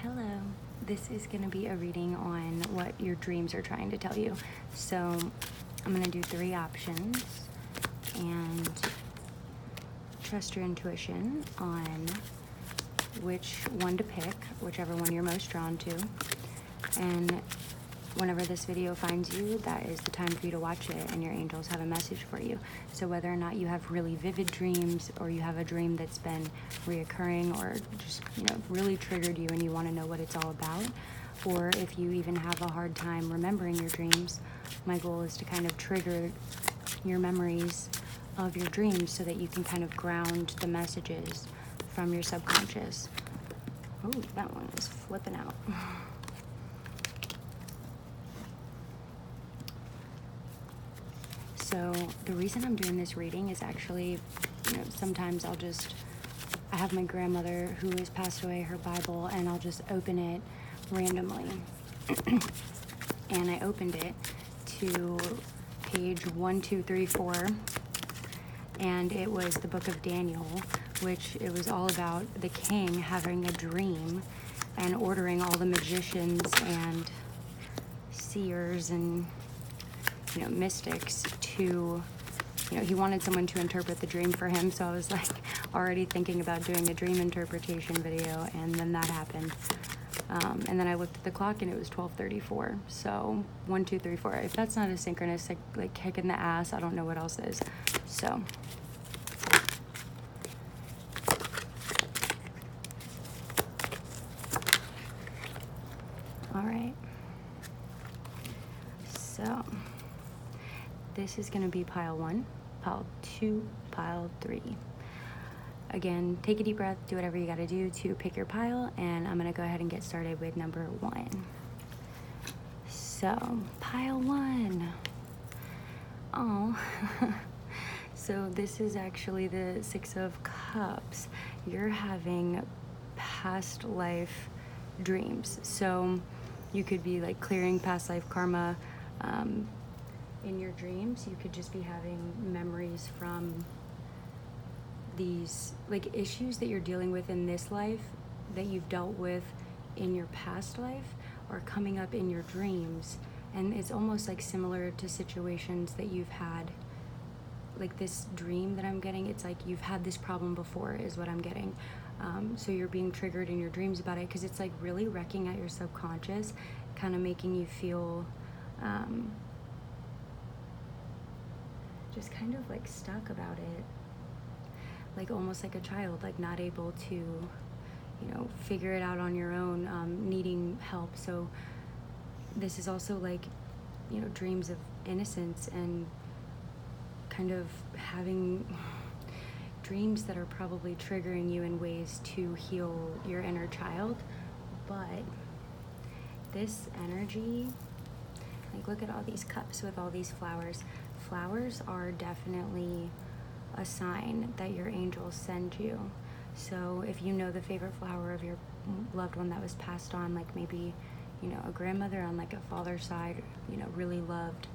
Hello. This is going to be a reading on what your dreams are trying to tell you. So I'm going to do 3 options and trust your intuition on which one to pick, whichever one you're most drawn to. And whenever this video finds you, that is the time for you to watch it, and your angels have a message for you. So whether or not you have really vivid dreams, or you have a dream that's been reoccurring, or just, really triggered you and you want to know what it's all about, or if you even have a hard time remembering your dreams, my goal is to kind of trigger your memories of your dreams so that you can kind of ground the messages from your subconscious. Oh, that one is flipping out. So the reason I'm doing this reading is actually, sometimes I have my grandmother who has passed away, her Bible, and I'll just open it randomly. And I opened it to page 1, 2, 3, 4, and it was the book of Daniel, which it was all about the king having a dream and ordering all the magicians and seers and mystics to, he wanted someone to interpret the dream for him. So I was like already thinking about doing a dream interpretation video, and then that happened. And then I looked at the clock and it was 12:34. So 1, 2, 3, 4. If that's not a synchronistic like kick in the ass, I don't know what else is. So all right. So this is going to be pile 1, pile 2, pile 3. Again, take a deep breath, do whatever you got to do to pick your pile, and I'm going to go ahead and get started with number 1. So, pile 1. Oh, so this is actually the 6 of Cups. You're having past life dreams. So you could be like clearing past life karma. In your dreams, you could just be having memories from these like issues that you're dealing with in this life that you've dealt with in your past life are coming up in your dreams. And it's almost like similar to situations that you've had. Like this dream that I'm getting, it's like you've had this problem before is what I'm getting. So you're being triggered in your dreams about it because it's like really wrecking at your subconscious, kind of making you feel just kind of like stuck about it, like almost like a child, like not able to figure it out on your own, needing help. So this is also like dreams of innocence and kind of having dreams that are probably triggering you in ways to heal your inner child. But this energy, like look at all these cups with all these flowers. Flowers are definitely a sign that your angels send you. So if you know the favorite flower of your loved one that was passed on, like maybe, a grandmother on like a father's side, really loved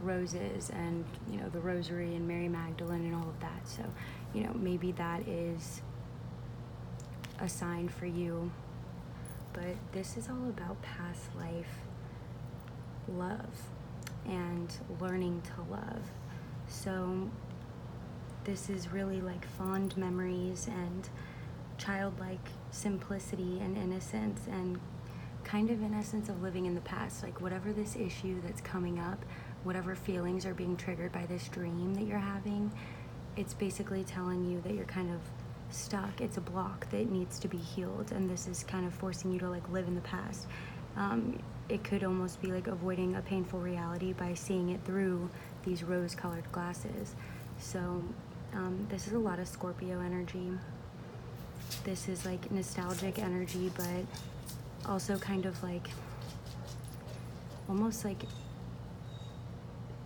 roses and, the rosary and Mary Magdalene and all of that. So, maybe that is a sign for you. But this is all about past life love and learning to love. So this is really like fond memories and childlike simplicity and innocence, and kind of in essence of living in the past. Like whatever this issue that's coming up, whatever feelings are being triggered by this dream that you're having, it's basically telling you that you're kind of stuck. It's a block that needs to be healed, and this is kind of forcing you to like live in the past. It could almost be like avoiding a painful reality by seeing it through these rose-colored glasses. So this is a lot of Scorpio energy. This is like nostalgic energy, but also kind of like almost like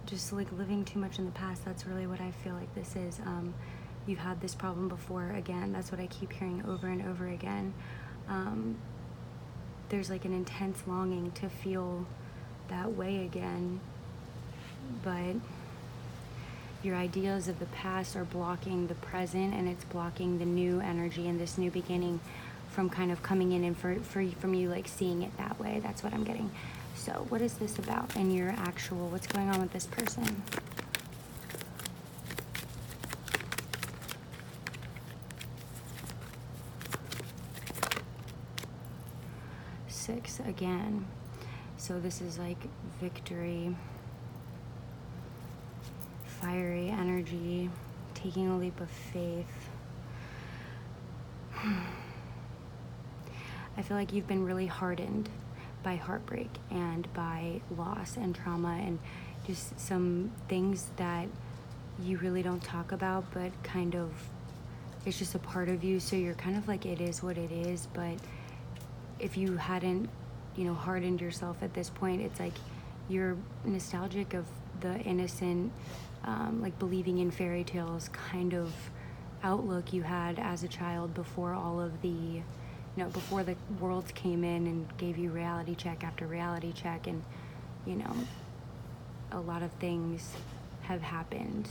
just like living too much in the past. That's really what I feel like this is. You've had this problem before. Again, that's what I keep hearing over and over again. There's like an intense longing to feel that way again, but your ideas of the past are blocking the present, and it's blocking the new energy and this new beginning from kind of coming in and from you like seeing it that way. That's what I'm getting. So what is this about in your actual, what's going on with this person? Six again. So this is like victory, fiery energy, taking a leap of faith. I feel like you've been really hardened by heartbreak and by loss and trauma and just some things that you really don't talk about, but kind of it's just a part of you. So you're kind of like, it is what it is. But if you hadn't, hardened yourself at this point, it's like you're nostalgic of the innocent, like believing in fairy tales kind of outlook you had as a child before all of the, before the world came in and gave you reality check after reality check. And, a lot of things have happened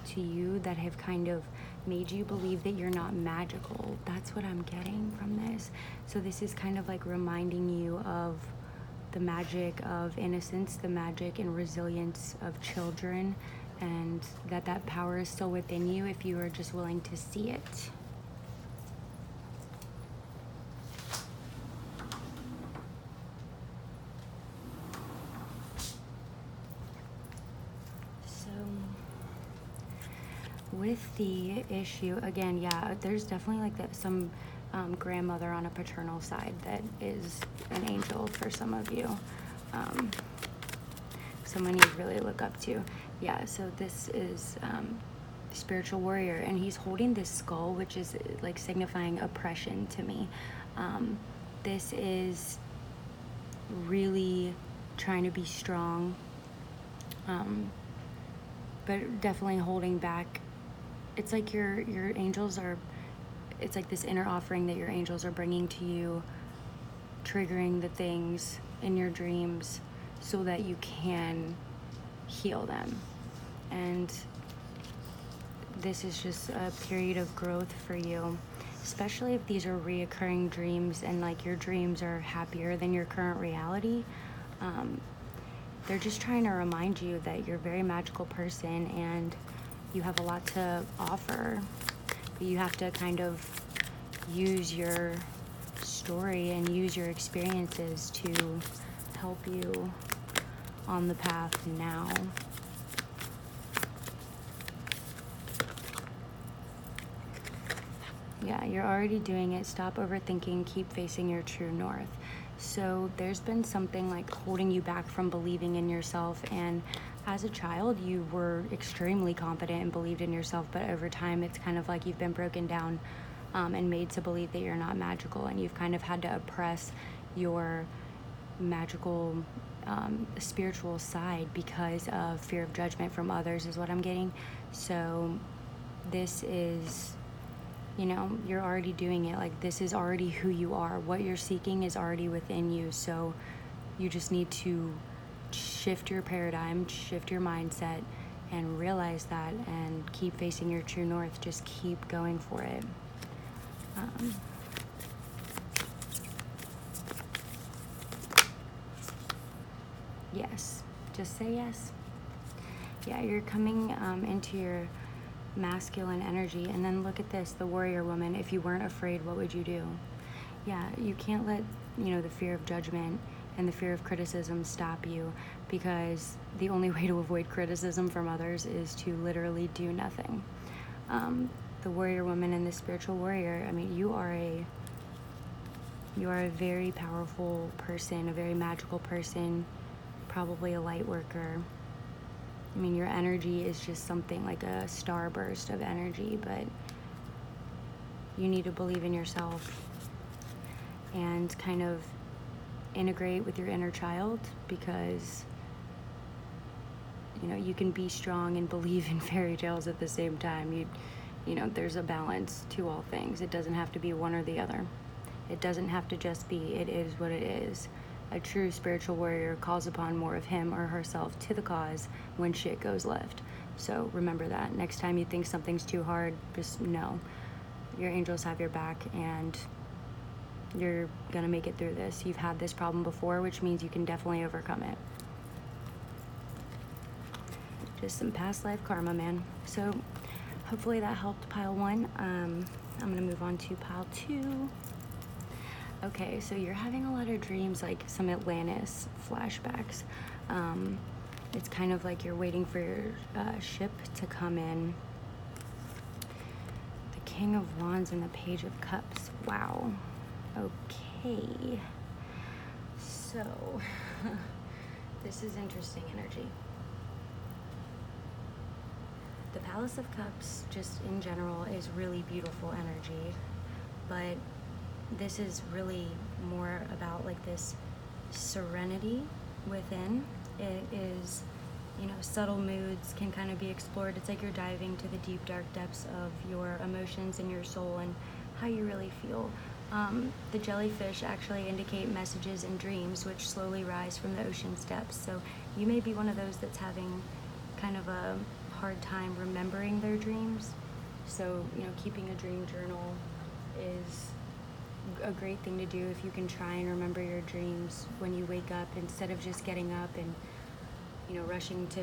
to you that have kind of made you believe that you're not magical. That's what I'm getting from this. So this is kind of like reminding you of the magic of innocence, the magic and resilience of children, and that power is still within you if you are just willing to see it. With the issue, again, yeah, there's definitely like some grandmother on a paternal side that is an angel for some of you. Someone you really look up to. Yeah, so this is spiritual warrior, and he's holding this skull, which is like signifying oppression to me. This is really trying to be strong, but definitely holding back. It's like your angels are, it's like this inner offering that your angels are bringing to you, triggering the things in your dreams so that you can heal them. And this is just a period of growth for you, especially if these are reoccurring dreams and like your dreams are happier than your current reality. They're just trying to remind you that you're a very magical person and you have a lot to offer, but you have to kind of use your story and use your experiences to help you on the path now. Yeah, you're already doing it. Stop overthinking, keep facing your true north. So there's been something like holding you back from believing in yourself, and as a child you were extremely confident and believed in yourself, but over time it's kind of like you've been broken down and made to believe that you're not magical, and you've kind of had to oppress your magical spiritual side because of fear of judgment from others is what I'm getting. So this is, you're already doing it. Like, this is already who you are. What you're seeking is already within you. So you just need to shift your paradigm, shift your mindset, and realize that, and keep facing your true north. Just keep going for it. Yes. Just say yes. Yeah, you're coming into your masculine energy, and then look at this, the warrior woman. If you weren't afraid, what would you do? Yeah, you can't let the fear of judgment and the fear of criticism stop you, because the only way to avoid criticism from others is to literally do nothing. The warrior woman and the spiritual warrior, I mean, you are a very powerful person, a very magical person, probably a light worker. I mean, your energy is just something like a starburst of energy, but you need to believe in yourself and kind of integrate with your inner child, because you can be strong and believe in fairy tales at the same time. There's a balance to all things. It doesn't have to be one or the other. It doesn't have to just be, it is what it is. A true spiritual warrior calls upon more of him or herself to the cause when shit goes left. So remember that. Next time you think something's too hard, just know your angels have your back, and You're gonna make it through this. You've had this problem before, which means you can definitely overcome it. Just some past life karma, man. So hopefully that helped pile 1. I'm gonna move on to pile 2. Okay, so you're having a lot of dreams, like some Atlantis flashbacks. It's kind of like you're waiting for your ship to come in. The King of Wands and the Page of Cups. Wow. Okay. So, this is interesting energy. The Palace of Cups, just in general, is really beautiful energy, but this is really more about like this serenity within. It is, subtle moods can kind of be explored. It's like you're diving to the deep, dark depths of your emotions and your soul and how you really feel. The jellyfish actually indicate messages and dreams which slowly rise from the ocean's depths. So you may be one of those that's having kind of a hard time remembering their dreams. So, keeping a dream journal is a great thing to do if you can try and remember your dreams when you wake up, instead of just getting up and rushing to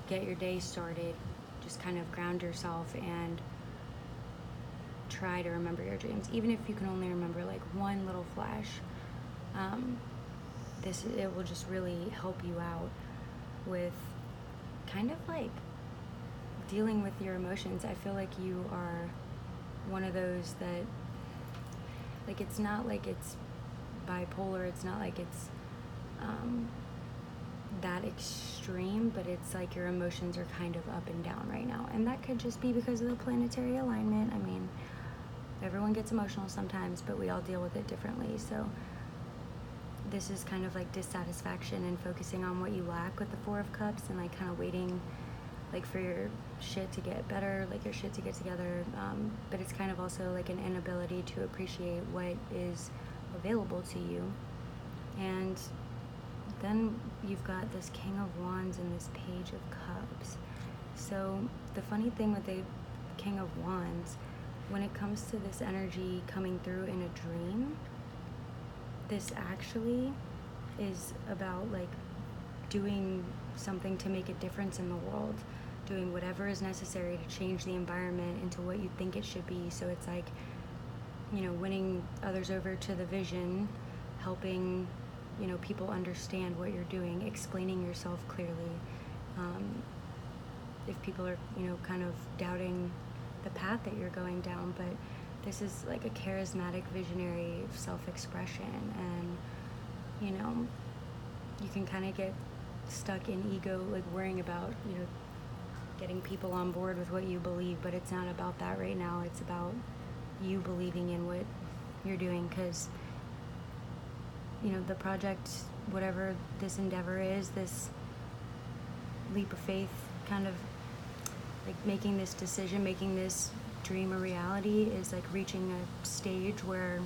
get your day started. Just kind of ground yourself and try to remember your dreams, even if you can only remember like one little flash. It will just really help you out with kind of like dealing with your emotions. I feel like you are one of those that, like, it's not like it's bipolar, it's not like it's that extreme, but it's like your emotions are kind of up and down right now. And that could just be because of the planetary alignment. I mean, everyone gets emotional sometimes, but we all deal with it differently. So this is kind of like dissatisfaction and focusing on what you lack with the Four of Cups, and like kind of waiting like for your shit to get better, like your shit to get together. But it's kind of also like an inability to appreciate what is available to you. And then you've got this King of Wands and this Page of Cups. So the funny thing with the King of Wands, when it comes to this energy coming through in a dream, this actually is about like doing something to make a difference in the world, doing whatever is necessary to change the environment into what you think it should be. So it's like, winning others over to the vision, helping, people understand what you're doing, explaining yourself clearly. If people are, kind of doubting the path that you're going down, but this is like a charismatic visionary self-expression, and you can kind of get stuck in ego, like worrying about getting people on board with what you believe, but it's not about that right now. It's about you believing in what you're doing, because the project, whatever this endeavor is, this leap of faith, kind of like making this decision, making this dream a reality, is like reaching a stage where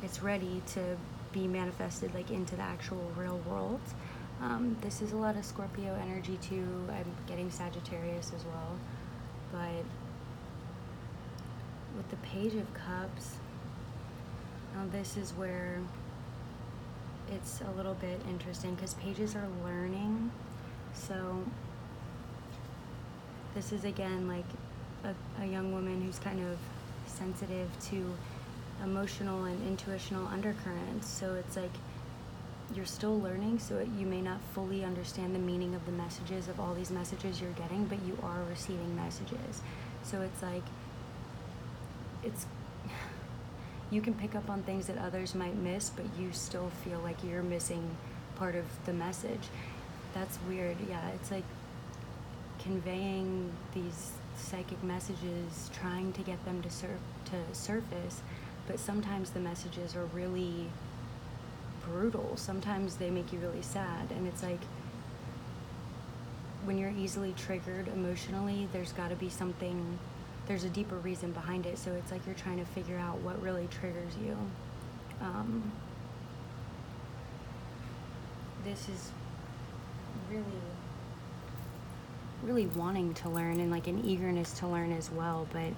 it's ready to be manifested like into the actual real world. This is a lot of Scorpio energy too. I'm getting Sagittarius as well. But with the Page of Cups, now this is where it's a little bit interesting, because pages are learning. So this is again like a young woman who's kind of sensitive to emotional and intuitional undercurrents. So it's like you're still learning, so you may not fully understand the meaning of the messages of all these messages you're getting, but you are receiving messages. So it's like you can pick up on things that others might miss, but you still feel like you're missing part of the message. That's weird. Yeah, it's like conveying these psychic messages, trying to get them to surface, but sometimes the messages are really brutal. Sometimes they make you really sad, and it's like when you're easily triggered emotionally, there's got to be something, there's a deeper reason behind it. So it's like you're trying to figure out what really triggers you. This is really wanting to learn, and like an eagerness to learn as well. But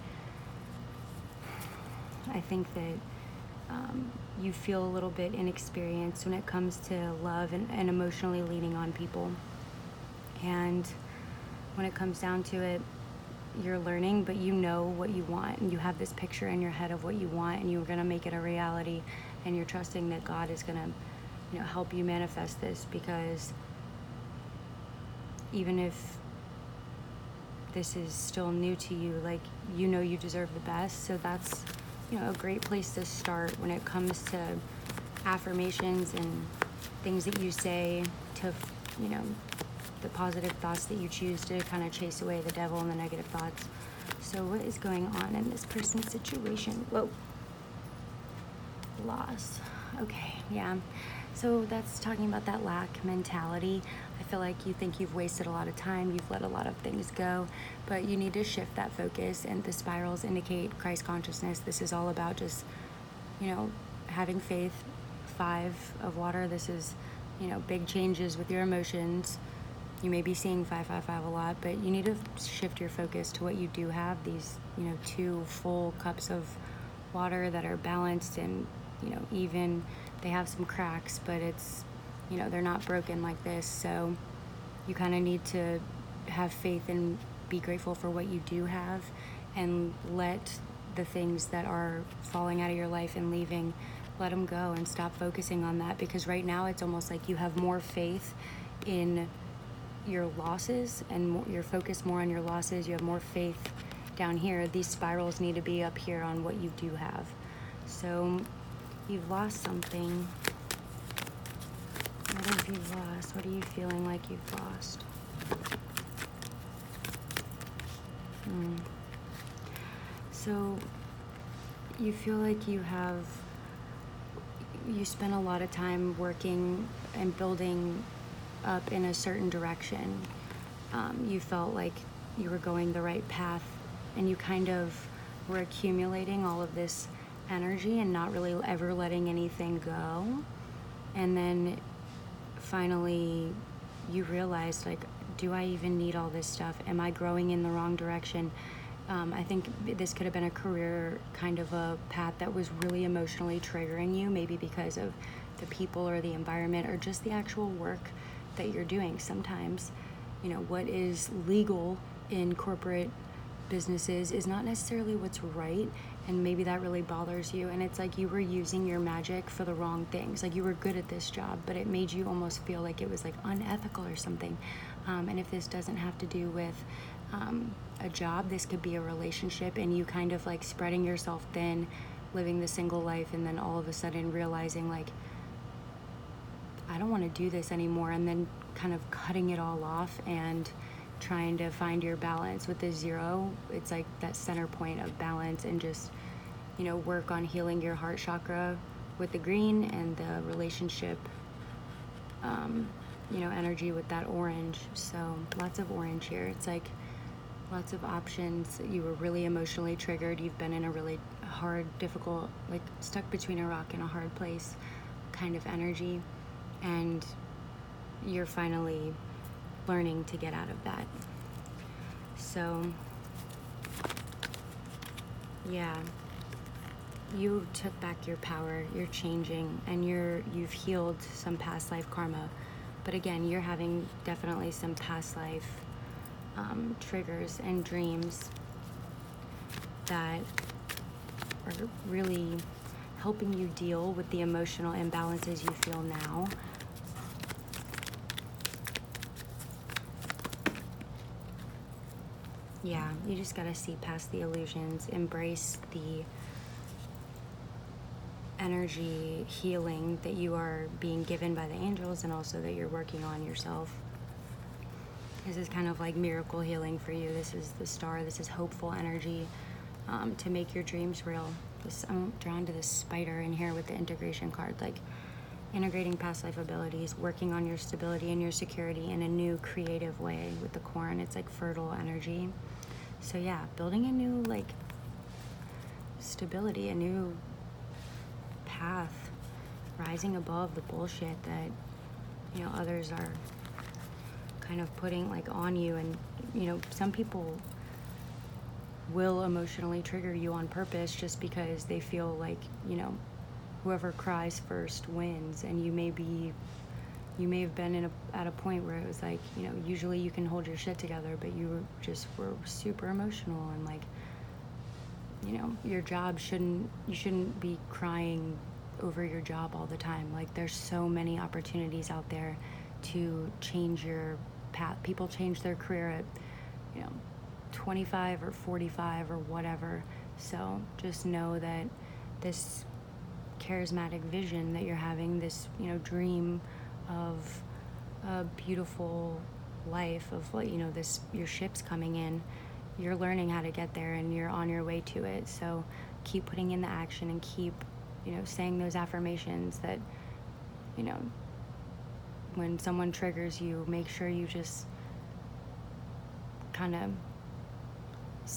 I think that you feel a little bit inexperienced when it comes to love and emotionally leaning on people. And when it comes down to it, you're learning, but you know what you want, and you have this picture in your head of what you want, and you're going to make it a reality, and you're trusting that God is going to, help you manifest this, because even if this is still new to you, like, you deserve the best. So that's, a great place to start when it comes to affirmations and things that you say to, the positive thoughts that you choose to kind of chase away the devil and the negative thoughts. So what is going on in this person's situation? Whoa. Loss. Okay, yeah. So that's talking about that lack mentality. I feel like you think you've wasted a lot of time, you've let a lot of things go, but you need to shift that focus, and the spirals indicate Christ consciousness. This is all about just, having faith. 5 of water. This is, big changes with your emotions. You may be seeing 555 a lot, but you need to shift your focus to what you do have. These, 2 full cups of water that are balanced and, even. They have some cracks, but it's, they're not broken like this. So you kind of need to have faith and be grateful for what you do have, and let the things that are falling out of your life and leaving, let them go, and stop focusing on that, because right now it's almost like you have more faith in your losses and you're focused more on your losses. You have more faith down here. These spirals need to be up here on what you do have. So you've lost something. What have you lost? What are you feeling like you've lost? So you feel like you spent a lot of time working and building up in a certain direction. You felt like you were going the right path, and you kind of were accumulating all of this energy and not really ever letting anything go. And then finally you realized, like, do I even need all this stuff? Am I growing in the wrong direction? I think this could have been a career kind of a path that was really emotionally triggering you, maybe because of the people or the environment or just the actual work that you're doing. Sometimes, what is legal in corporate businesses is not necessarily what's right, and maybe that really bothers you. And it's like you were using your magic for the wrong things. Like, you were good at this job, but it made you almost feel like it was like unethical or something. And if this doesn't have to do with a job, this could be a relationship, and you kind of like spreading yourself thin, living the single life, and then all of a sudden realizing, like, I don't want to do this anymore, and then kind of cutting it all off and trying to find your balance with the 0. It's like that center point of balance, and just, work on healing your heart chakra with the green, and the relationship, energy with that orange. So lots of orange here. It's like lots of options. You were really emotionally triggered. You've been in a really hard, difficult, like stuck between a rock and a hard place kind of energy. And you're finally learning to get out of that. So, yeah, you took back your power, you're changing, and you've healed some past life karma. But again, you're having definitely some past life triggers and dreams that are really helping you deal with the emotional imbalances you feel now. Yeah, you just gotta see past the illusions, embrace the energy healing that you are being given by the angels, and also that you're working on yourself. This is kind of like miracle healing for you. This is the star. This is hopeful energy to make your dreams real. I'm drawn to this spider in here with the integration card, like integrating past life abilities, working on your stability and your security in a new creative way with the corn. It's like fertile energy. So yeah, building a new like stability, a new path, rising above the bullshit that others are kind of putting like on you. And some people will emotionally trigger you on purpose just because they feel like whoever cries first wins. And you may have been at a point where it was like, you know, usually you can hold your shit together, but you were super emotional, and like, you know, your job you shouldn't be crying over your job all the time. Like, there's so many opportunities out there to change your path. People change their career at, you know, 25 or 45 or whatever. So just know that this charismatic vision that you're having, this, you know, dream of a beautiful life, of, like, you know, this, your ship's coming in, you're learning how to get there and you're on your way to it. So keep putting in the action and keep, you know, saying those affirmations that, you know, when someone triggers you, make sure you just kind of,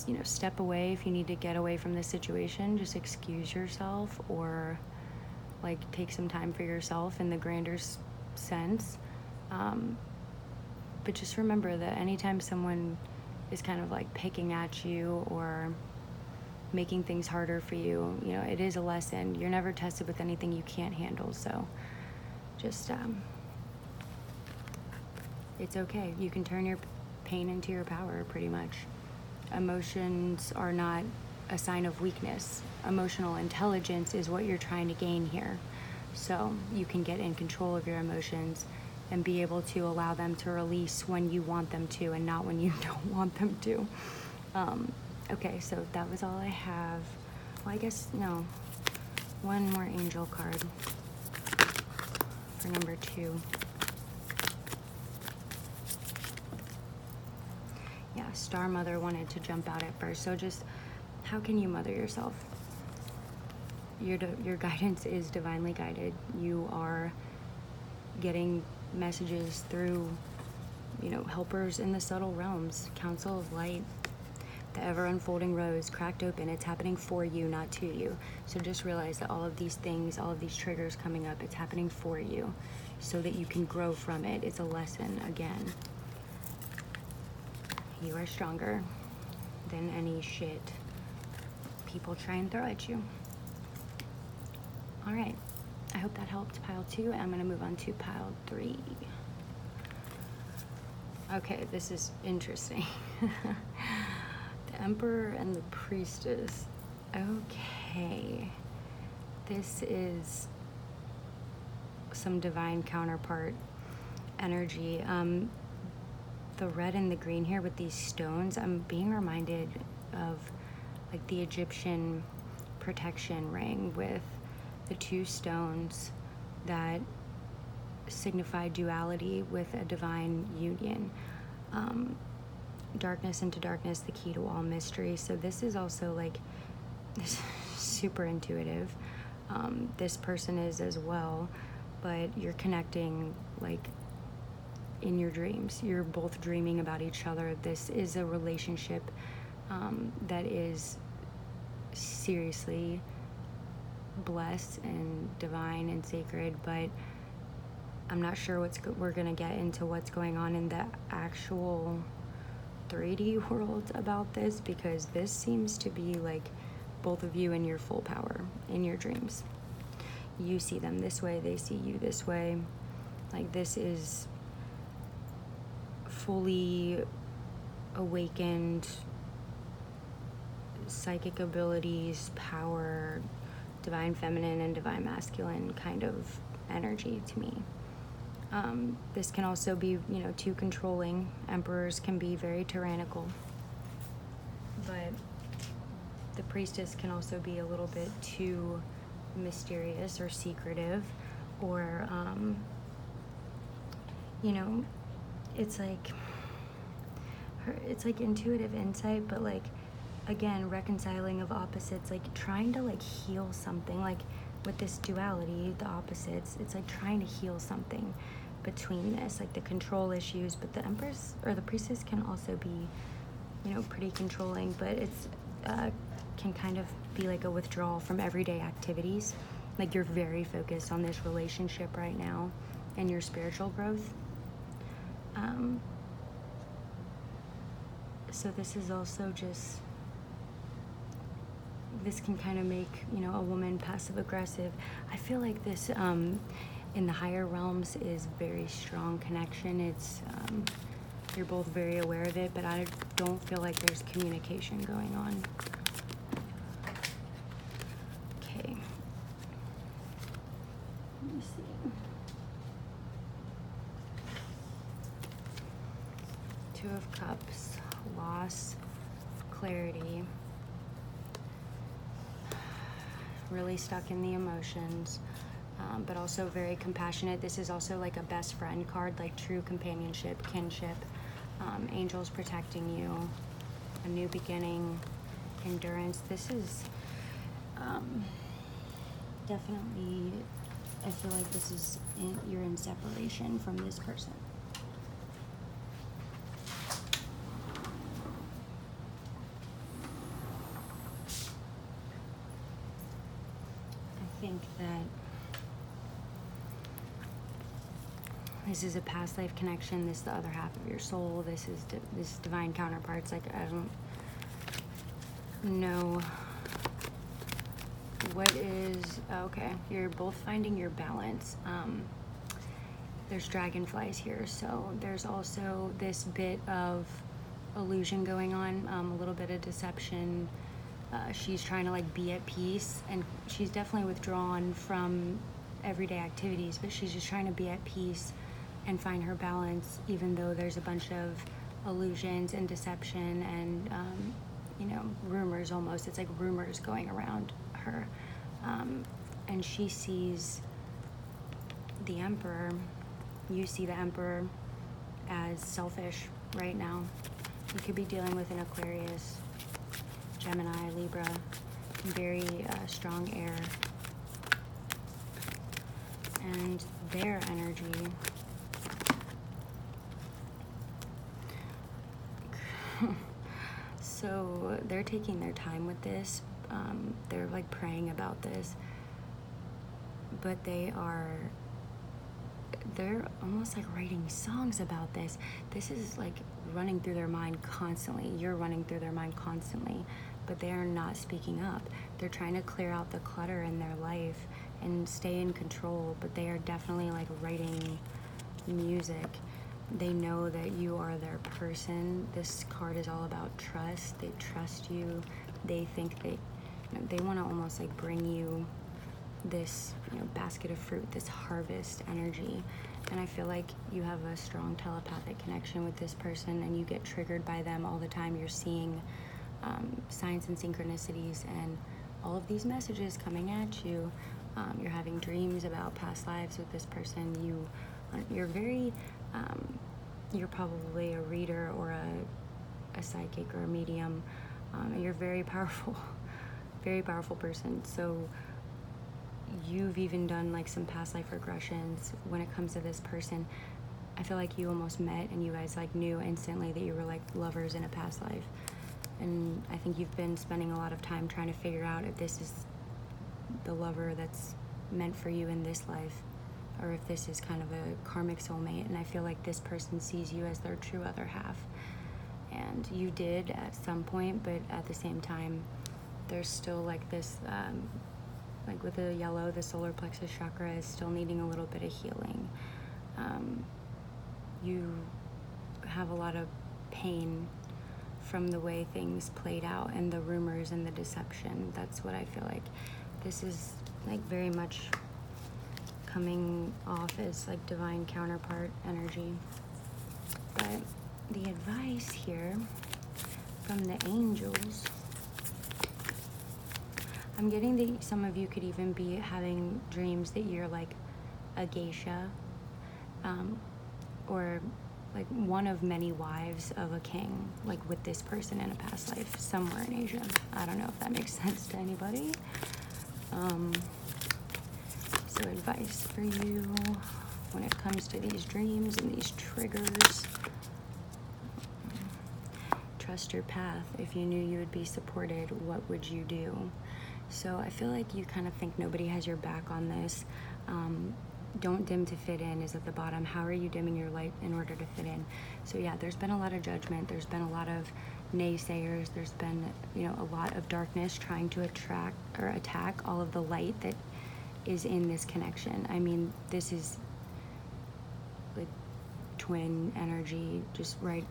you know, step away. If you need to get away from the situation, just excuse yourself, or like take some time for yourself in the grander sense. But just remember that anytime someone is kind of like picking at you or making things harder for you, you know, it is a lesson. You're never tested with anything you can't handle. So just, it's okay. You can turn your pain into your power, pretty much. Emotions are not a sign of weakness. Emotional intelligence is what you're trying to gain here. So you can get in control of your emotions and be able to allow them to release when you want them to and not when you don't want them to. Okay, so that was all I have. Well, I guess, no, one more angel card for number 2. Yeah, Star Mother wanted to jump out at first. So just, how can you mother yourself? Your guidance is divinely guided. You are getting messages through, you know, helpers in the subtle realms. Council of Light, the ever unfolding rose, cracked open. It's happening for you, not to you. So just realize that all of these things, all of these triggers coming up, it's happening for you so that you can grow from it. It's a lesson again. You are stronger than any shit people try and throw at you. All right, I hope that helped pile 2. I'm gonna move on to pile 3. Okay, this is interesting. The Emperor and the Priestess. Okay, this is some divine counterpart energy. The red and the green here with these stones, I'm being reminded of like the Egyptian protection ring with the 2 stones that signify duality with a divine union. Darkness into darkness, the key to all mystery. So this is also like super intuitive. This person is as well, but you're connecting like in your dreams. You're both dreaming about each other. This is a relationship that is seriously blessed and divine and sacred, but I'm not sure we're gonna get into what's going on in the actual 3D world about this, because this seems to be like both of you in your full power in your dreams. You see them this way, they see you this way. Like, this is fully awakened psychic abilities, power, divine feminine and divine masculine kind of energy to me. This can also be, you know, too controlling. Emperors can be very tyrannical, but the Priestess can also be a little bit too mysterious or secretive, or you know, it's like intuitive insight, but like, again, reconciling of opposites, like trying to like heal something. Like with this duality, the opposites, it's like trying to heal something between this, like the control issues. But the Empress or the Priestess can also be, you know, pretty controlling, but it's can kind of be like a withdrawal from everyday activities. Like, you're very focused on this relationship right now and your spiritual growth. So this is also just this can kind of make, you know, a woman passive aggressive. I feel like this in the higher realms is very strong connection. It's you're both very aware of it, but I don't feel like there's communication going on. Okay. Let me see. Two of Cups, loss, clarity, really stuck in the emotions, but also very compassionate. This is also like a best friend card, like true companionship, kinship, angels protecting you, a new beginning, endurance. This is definitely, I feel like this is, you're in separation from this person. I think that this is a past life connection. This is the other half of your soul. This is this divine counterparts. Like, I don't know what is, okay, you're both finding your balance. There's dragonflies here, so there's also this bit of illusion going on, a little bit of deception. She's trying to like be at peace, and she's definitely withdrawn from everyday activities, but she's just trying to be at peace and find her balance, even though there's a bunch of illusions and deception and you know, rumors. Almost, it's like rumors going around her, and she sees the Emperor. You see the Emperor as selfish right now. You could be dealing with an Aquarius, Gemini, Libra, very strong air, and their energy. So they're taking their time with this. They're like praying about this, but they're almost like writing songs about this. This is like running through their mind constantly. You're running through their mind constantly, but they are not speaking up. They're trying to clear out the clutter in their life and stay in control, but they are definitely like writing music. They know that you are their person. This card is all about trust. They trust you. They think they want to almost like bring you this, you know, basket of fruit, this harvest energy. And I feel like you have a strong telepathic connection with this person, and you get triggered by them all the time. You're seeing signs and synchronicities and all of these messages coming at you. You're having dreams about past lives with this person. You're very you're probably a reader or a psychic or a medium. You're very powerful person. So you've even done like some past life regressions when it comes to this person. I feel like you almost met and you guys like knew instantly that you were like lovers in a past life. And I think you've been spending a lot of time trying to figure out if this is the lover that's meant for you in this life, or if this is kind of a karmic soulmate. And I feel like this person sees you as their true other half. And you did at some point, but at the same time, there's still like this, like with the yellow, the solar plexus chakra is still needing a little bit of healing. You have a lot of pain from the way things played out and the rumors and the deception. That's what I feel like. This is like very much coming off as like divine counterpart energy. But the advice here from the angels, I'm getting that some of you could even be having dreams that you're like a geisha, or like one of many wives of a king, like with this person in a past life somewhere in Asia. I don't know if that makes sense to anybody. So advice for you when it comes to these dreams and these triggers. Trust your path. If you knew you would be supported, what would you do? So I feel like you kind of think nobody has your back on this. Don't dim to fit in is at the bottom. How are you dimming your light in order to fit in? So yeah, there's been a lot of judgment. There's been a lot of naysayers. There's been, a lot of darkness trying to attract or attack all of the light that is in this connection. I mean, this is like twin energy, just right.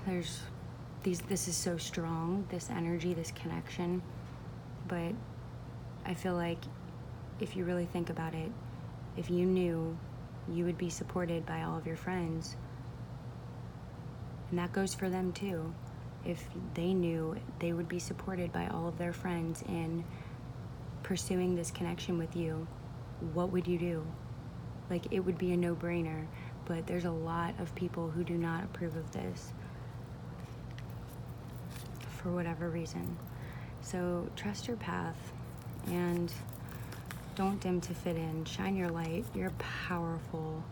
This is so strong, this energy, this connection. But I feel like if you really think about it, if you knew you would be supported by all of your friends, and that goes for them too, if they knew they would be supported by all of their friends in pursuing this connection with you, what would you do? Like, it would be a no-brainer, but there's a lot of people who do not approve of this for whatever reason. So trust your path and don't dim to fit in. Shine your light. You're powerful.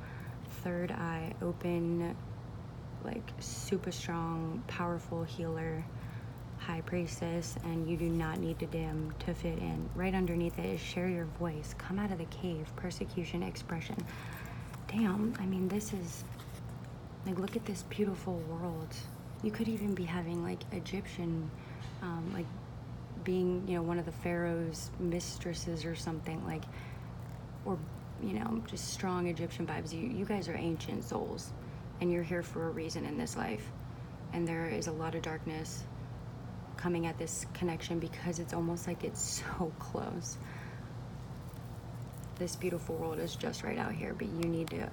Third eye open, like super strong, powerful healer, high priestess, and you do not need to dim to fit in. Right underneath it is share your voice. Come out of the cave. Persecution, expression. Damn, I mean, this is, like, look at this beautiful world. You could even be having, like, Egyptian, like, being, one of the pharaoh's mistresses or something, like, or, just strong Egyptian vibes. You guys are ancient souls, and you're here for a reason in this life. And there is a lot of darkness coming at this connection because it's almost like it's so close. This beautiful world is just right out here, but you need to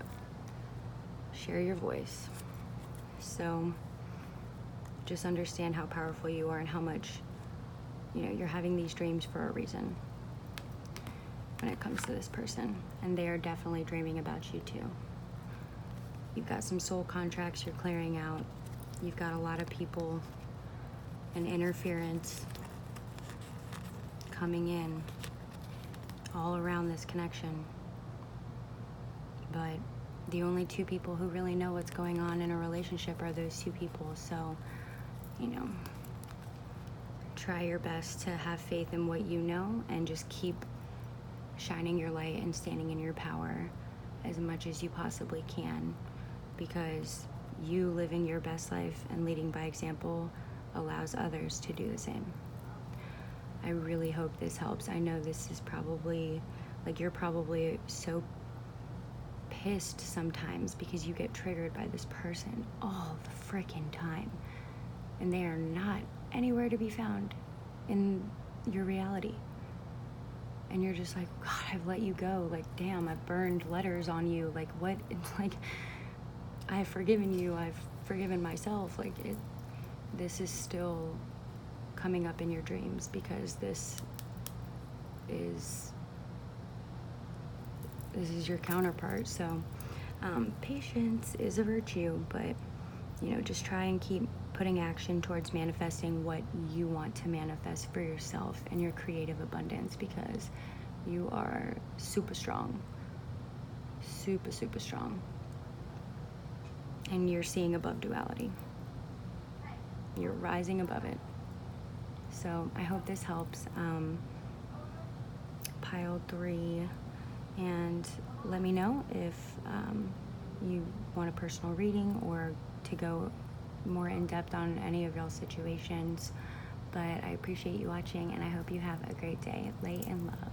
share your voice. So just understand how powerful you are and how much, you're having these dreams for a reason when it comes to this person. And they are definitely dreaming about you too. You've got some soul contracts you're clearing out. You've got a lot of people and interference coming in all around this connection. But the only two people who really know what's going on in a relationship are those two people. So, try your best to have faith in what you know and just keep shining your light and standing in your power as much as you possibly can, because you living your best life and leading by example allows others to do the same. I really hope this helps. I know this is probably, like, you're probably so pissed sometimes because you get triggered by this person all the freaking time, and they are not anywhere to be found in your reality. And you're just like, God, I've let you go. Like, damn, I've burned letters on you. Like, what? It's like, I've forgiven you. I've forgiven myself. Like, this is still coming up in your dreams because this is your counterpart. So patience is a virtue, but just try and keep putting action towards manifesting what you want to manifest for yourself and your creative abundance, because you are super strong, super strong, and you're seeing above duality. You're rising above it. So I hope this helps. Pile 3, and let me know if you want a personal reading or to go more in depth on any of y'all's situations. But I appreciate you watching, and I hope you have a great day. Light and love.